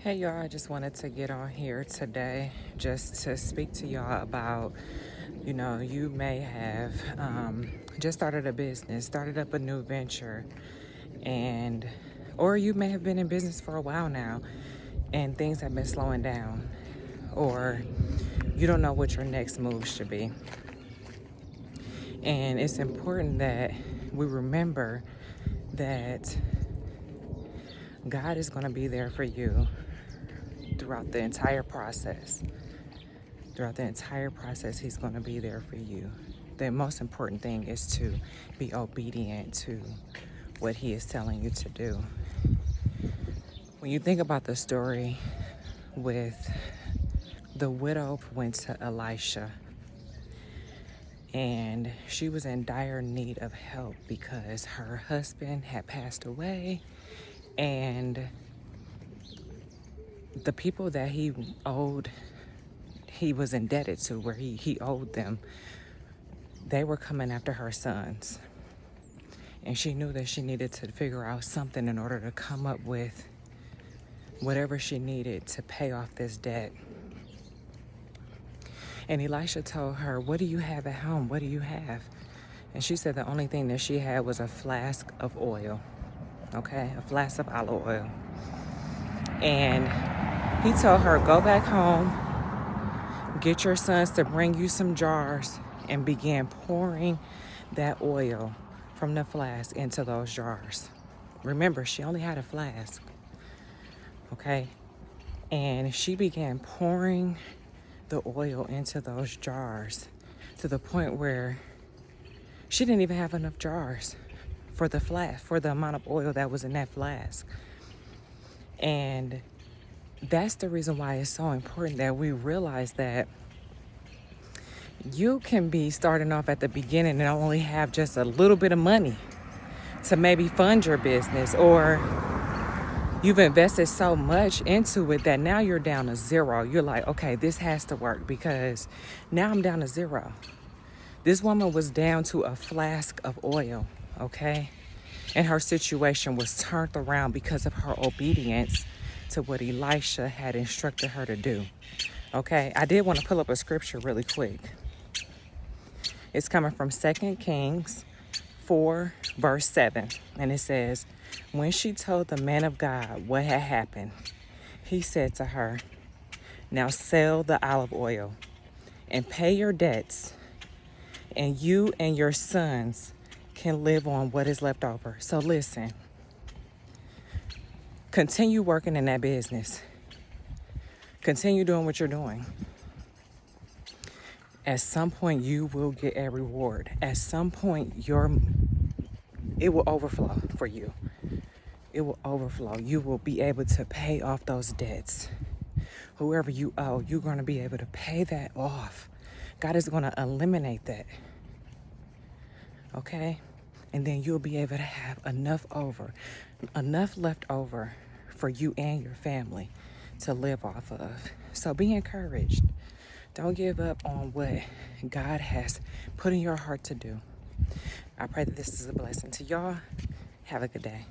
Hey y'all, I just wanted to get on here today just to speak to y'all about, you may have just started a business, started up a new venture, and or you may have been in business for a while now and things have been slowing down, or you don't know what your next move should be. And it's important that we remember that God is going to be there for you throughout the entire process. Throughout the entire process, he's going to be there for you. The most important thing is to be obedient to what he is telling you to do. When you think about the story with the widow went to Elisha, and she was in dire need of help because her husband had passed away, and the people that he was indebted to, where he owed them, they were coming after her sons. And she knew that she needed to figure out something in order to come up with whatever she needed to pay off this debt. And Elisha told her, "What do you have at home? What do you have?" And she said the only thing that she had was a flask of oil, okay? A flask of olive oil. And he told her, "Go back home, get your sons to bring you some jars," and began pouring that oil from the flask into those jars. Remember, she only had a flask, okay? And she began pouring the oil into those jars to the point where she didn't even have enough jars for the amount of oil that was in that flask. And that's the reason why it's so important that we realize that you can be starting off at the beginning and only have just a little bit of money to maybe fund your business, or you've invested so much into it that now you're down to zero. You're like, okay, this has to work because now I'm down to zero. This woman was down to a flask of oil, okay? And her situation was turned around because of her obedience to what Elisha had instructed her to do, okay? I did want to pull up a scripture really quick. It's coming from 2 Kings 4, verse 7. And it says, "When she told the man of God what had happened, he said to her, 'Now sell the olive oil and pay your debts, and you and your sons can live on what is left over.'" So listen, continue working in that business. Continue doing what you're doing. At some point, you will get a reward. At some point, it will overflow for you. It will overflow. You will be able to pay off those debts. Whoever you owe, you're going to be able to pay that off. God is going to eliminate that. Okay? And then you'll be able to have enough left over for you and your family to live off of. So be encouraged. Don't give up on what God has put in your heart to do. I pray that this is a blessing to y'all. Have a good day.